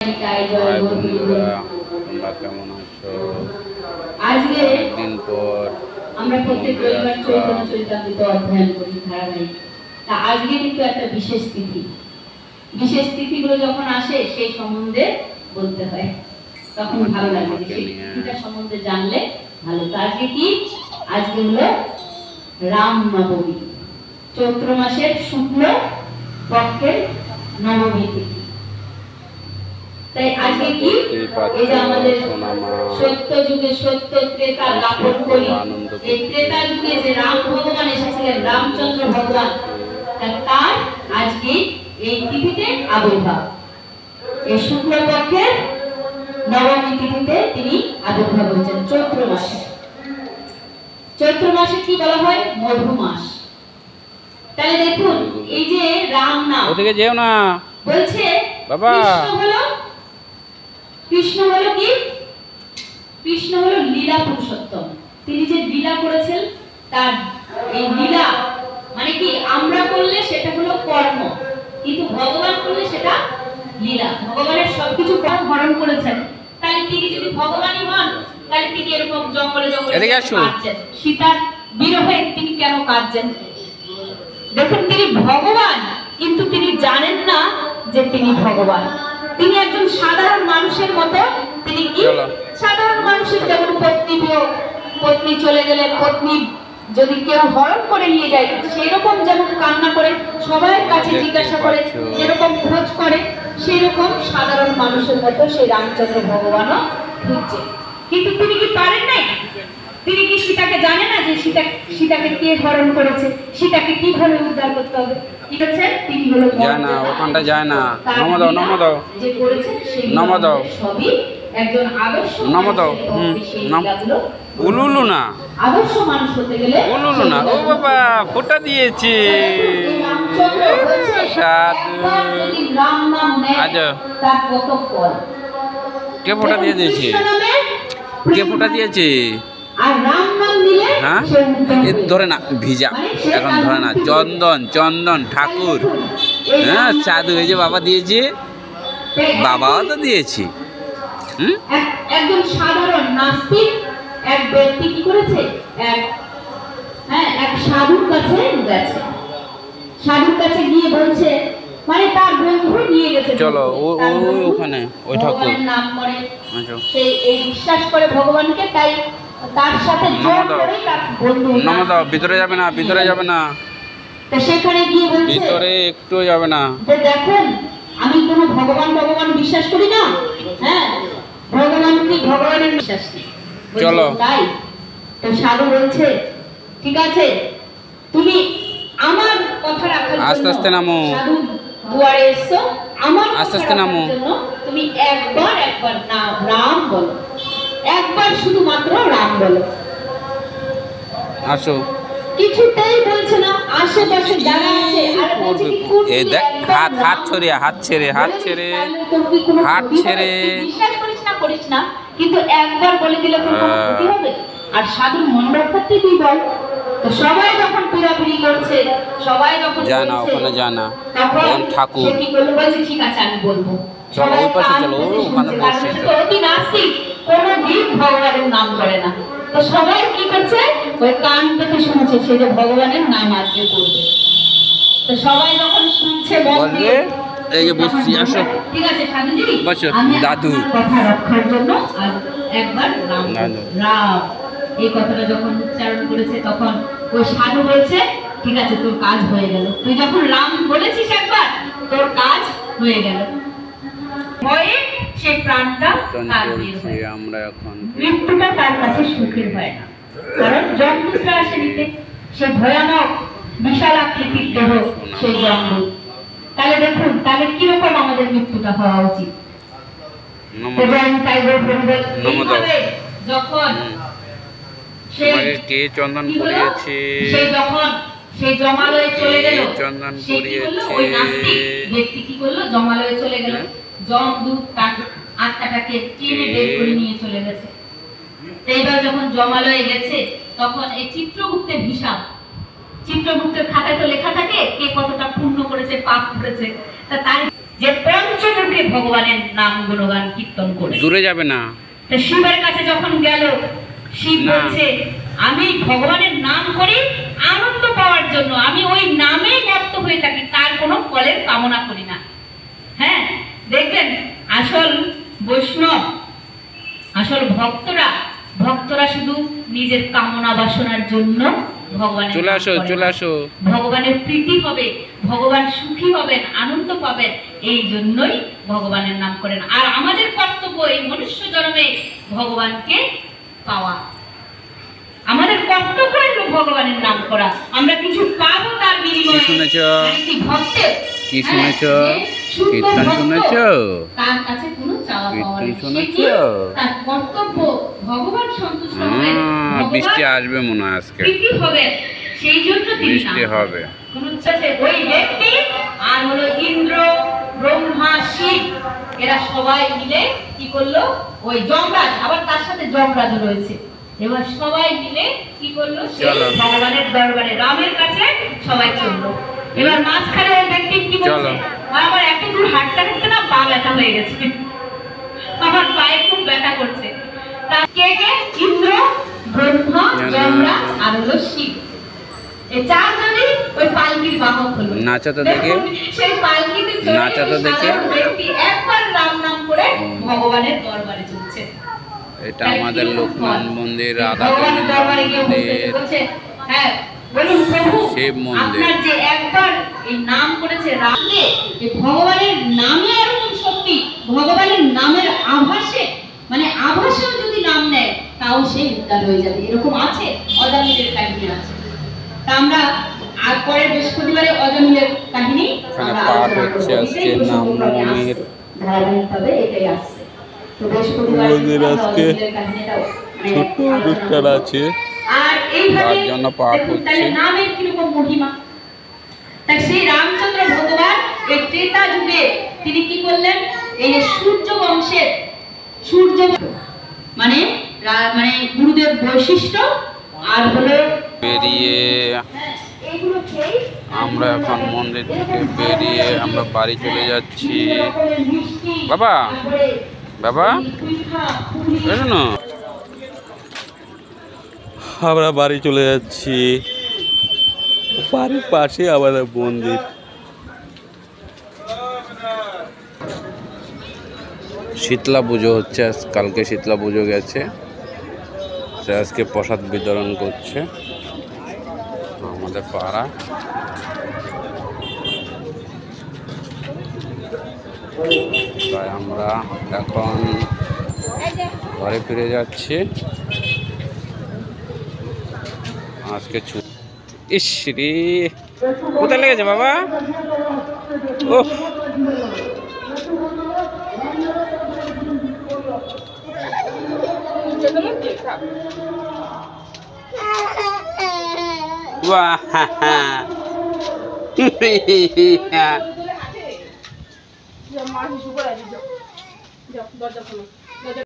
High বন্ধুরা, তোমরা কেমন আছো? আজকে অনেকদিন পর আমরা প্রত্যেক রবিবার চৈতন্য চরিতামৃত অধ্যয়ন করি ধারাবাহিক। তা আজকে কিন্তু একটা বিশেষ তিথি। বিশেষ তিথিগুলো যখন আসে সেই সম্বন্ধে বলতে হয়, তখন ভালো লাগে। সেই তিথিটা সম্বন্ধে জানলে ভালো। তো আজকে কি? আজকে হলো রাম নবমী, চৈত্র মাসের শুক্ল পক্ষের নবমী তিথি। তাই আজকে কি? এই যে আমাদের সত্য যুগে সত্য ত্রেতা দাপন করি, এই ত্রেতা যুগে যে রাম ভগবান এসেছিলেন, রামচন্দ্র ভগবান, তার আজকে এই তিথিতে আবির্ভাব। এই শুক্ল পক্ষের নবমী তিথিতে তিনি আবির্ভাব হয়েছেন চৈত্র মাসে। চৈত্র মাসে কি বলা হয়? মধু মাস। তাহলে দেখুন, এই যে রাম নাম, ওদিকে যেও না বলছে বাবা। কৃষ্ণ হলো কি? কৃষ্ণ হলো লীলা পুরুষোত্তম। তিনি যে লীলা করেছেন, তার এই লীলা মানে কি? আমরা করলে সেটা হলো কর্ম, কিন্তু ভগবান করলে সেটা লীলা। ভগবানের সবকিছু হরণ করেছেন। তাহলে তিনি যদি ভগবানই হন, তাহলে তিনি এরকম জঙ্গলে জঙ্গলে কাঁদছেন। সীতার বিরহে তিনি কেন কাঁদছেন? দেখুন, তিনি ভগবান, কিন্তু তিনি জানেন না যে তিনি ভগবান। তিনি একজন সাধারণ মানুষের মতো। তিনি কি? সাধারণ মানুষের যেমন পত্নী চলে গেলে, পত্নী যদি কেউ হরণ করে নিয়ে যায়, সেই রকম যেমন কান্না করে, সবার কাছে জিজ্ঞাসা করে, যেরকম খোঁজ করে, সেই রকম সাধারণ মানুষের মতো সেই রামচন্দ্র ভগবানও খুঁজছে। কিন্তু তিনি কি পারেন নাই? তিনি কি সীতাকে জানে না যে সীতাকে কে হরণ করেছে, সীতাকে কিভাবে উদ্ধার করতে হবে? কি করছেন? তিনি হলো যায় না, ওখানটা যায় না। নমো দাও, নমো দাও, যে করেছেন সেই নমো দাও, সবই একজন আদর্শ নমো দাও। উলুলু না, আদর্শ মানুষ হতে গেলে উলুলু না। ও বাবা, ফোঁটা দিয়েছে। সাধু আচ্ছা, তার কত ফল। কে ফোঁটা দিয়ে দিয়েছে? কে ফোঁটা দিয়েছে? আর রাম নাম নিলে হ্যাঁ, ধরে না, ভিজা এখন ধরে না। চন্দন, চন্দন ঠাকুর। হ্যাঁ, সাধু এই যে বাবা দিয়েছে, বাবাও তো দিয়েছি। একজন সাধারণ নাস্তিক এক ব্যক্তি কি করেছে? এক সাধুর কাছে গেছে। সাধুর কাছে গিয়ে বলছে, মানে তার বন্ধু নিয়ে গেছে, চলো ওখানে ওই ঠাকুরের নাম করে, সেই এই বিশ্বাস করে ভগবানকে, তাই তার সাথে জোর করে তার বন্ধু। নমো দাও, ভিতরে যাবে না, ভিতরে যাবে না। তো সেখানে গিয়ে বলছে, ভিতরে একটু যাবে না। দেখুন, আমি কোনো ভগবান বিশ্বাস করি না। হ্যাঁ, ভগবানের বিশ্বাস নেই। চলো তাই তো সাধু বলছে, ঠিক আছে, তুমি আমার কথা রাখার জন্য আস্তে আস্তে নামো। সাধু দুয়ারে এসো, আমার আস্তে আস্তে নামো। তুমি একবার নাম রাম বলো, একবার শুধুমাত্র রাম বলো। আসো। কিছুতেই বলছে না। আশেপাশে যারা আছে, আর বলছে কি করবি? এই দেখ, হাত ছেড়ে, হাত ছেড়ে, হাত ছেড়ে, হাত ছেড়ে। বিশ্বাস করিস না, কিন্তু একবার বলে দিলে কোনো ক্ষতি হবে? আর সাধুর মন রক্ষার্থে তুই বল। তো সবাই যখন পিড়াপিড়ি করছে, সবাই যখন জানা ওখানে জানা, তখন ঠাকুর কি করলো? বলছে ঠিক আছে, আমি বলবো। চলো ওই পাশে চলো, ওখানে বসে। অতি নাস্তিক, কোনদিন ভগবানের নাম করে না। তো সবাই কি করছে? ওই কান পেতে শুনছে সে যে ভগবানের নাম আজকে করবে। তো সবাই যখন শুনছে, বলবে এই যে বসছি, আসো। ঠিক আছে সাধুজি, বসো। দাদু কথা রক্ষার জন্য আজ একবার রাম এই কথাটা যখন উচ্চারণ করেছে, তখন ওই সাধু বলছে, ঠিক আছে, তোর কাজ হয়ে গেল। তুই যখন রাম বলেছিস একবার, তোর কাজ হয়ে গেল। ভয়ে সে প্রাণটা তার বের হয়। আমরা এখন মৃত্যুটা তার কাছে সুখের হয় না, কারণ যমদূতরা আসে নিতে। সে ভয়ানক বিশাল আকৃতির দেহ, সেই যমদূত। তাহলে দেখুন, তাহলে কিরকম আমাদের মৃত্যুটা হওয়া উচিত। যখন কে চন্দন করিয়েছে, সেই জমালয়ে চলে গেল, চন্দন ওই নাস্তিক ব্যক্তি কি করলো? জমালয়ে চলে গেল। যমদূত তার আত্মাটাকে টেনে বের করে নিয়ে চলে গেছে। এইবার যখন জমালয়ে গেছে, তখন এই চিত্রগুপ্তের হিসাব, চিত্রগুপ্তের খাতায় তো লেখা থাকে কে কতটা পুণ্য করেছে, পাপ করেছে। তা তার যে পঞ্চমুখে ভগবানের নাম গুণগান কীর্তন করে। দূরে যাবে না। তো শিবের কাছে যখন গেল, শিব বলছে আমি ভগবানের নাম করি আনন্দ পাওয়ার জন্য, আমি ওই নামে মত্ত হয়ে থাকি, তার কোনো ফলের কামনা করি না। হ্যাঁ, দেখবেন আসল বৈষ্ণব, আসল ভক্তরা শুধু নিজের কামনা বাসনার জন্য ভগবানের চলে আসো, চলে আসো, ভগবানের প্রীতি হবে, ভগবান সুখী হবেন, আনন্দ পাবেন, এই জন্যই ভগবানের নাম করেন। আর আমাদের কর্তব্য এই মনুষ্য জন্মে ভগবানকে পাওয়া, আমাদের কর্তব্য হলো ভগবানের নাম করা। আমরা কিছু পাবো তার বিনিময়ে। কি শুনেছ? ভক্তের কি শুনেছ? কীর্তন শুনেছ? তার কাছে কোনো চাওয়া পাওয়া নেই। কীর্তন শুনেছ? তার কর্তব্য ভগবান সন্তুষ্ট হবেন, বৃষ্টি আসবে মনে হয় আজকে, প্রীতি হবে, সেই জন্য বৃষ্টি হবে। ওই ব্যক্তি আর হলো ইন্দ্র, ব্রহ্মা, শিব, এরা সবাই মিলে কি করলো, ওই যমরাজ, আবার তার সাথে যমরাজ রয়েছে, এবার সবাই মিলে কি করলো, ভগবানের দরবারে রামের কাছে সবাই চললো। এবার মাঝখানে ওই ব্যক্তি কি বলছে, আমার এত দূর হাঁটতে হাঁটতে না পা ব্যথা হয়ে গেছে, আমার পায়ে খুব ব্যথা করছে। তা কে কে? ইন্দ্র, ব্রহ্মা, যমরাজ আর হলো শিব, এই চারজনই ওই পালকির বাহক হলো। নাচা তো দেখে, সেই পালকিতে চড়ে নাচা তো দেখে ব্যক্তি একবার রাম নাম করে ভগবানের দরবারে চলছে। এটা আমাদের লোকনাথ মন্দির, রাধা গোবিন্দ মন্দির, হ্যাঁ বলুন প্রভু, শিব মন্দির। আপনার যে একবার এই নাম করেছে রামকে, এই ভগবানের নামে এরকম শক্তি, ভগবানের নামের আভাসে, মানে আভাসেও যদি নাম নেয় তাও সে উদ্ধার হয়ে যাবে, এরকম আছে, অজামিলের কাহিনী আছে। তা আমরা আর পরের বৃহস্পতিবারে অজামিলের কাহিনী এখানে পাঠ হচ্ছে আজকে নামমণির ধারাবাহিকভাবে এটাই আসছে। তো বৃহস্পতিবার আজকে ছোট্ট অনুষ্ঠান আছে, আর এইভাবে তার জন্য পাঠ হচ্ছে। নামের কিরকম মহিমা, তাই সেই রামচন্দ্র ভগবান এই ত্রেতা যুগে তিনি কি করলেন, এই সূর্য বংশের সূর্য মানে মানে গুরুদেব বৈশিষ্ট্য আর হলো বেরিয়ে আমরা এখন মন্দির থেকে বেরিয়ে আমরা বাড়ি চলে যাচ্ছি। বাবা, বাবা, না আমরা বাড়ি চলে যাচ্ছি, বাড়ির পাশে আমাদের মন্দির। শীতলা পুজো হচ্ছে, কালকে শীতলা পুজো গেছে, আজকে প্রসাদ বিতরণ করছে আমাদের পাড়া। তাই আমরা এখন ঘরে ফিরে যাচ্ছি। আজকে ইস রে, কোথায় লেগেছে বাবা? ও মা শিশু করে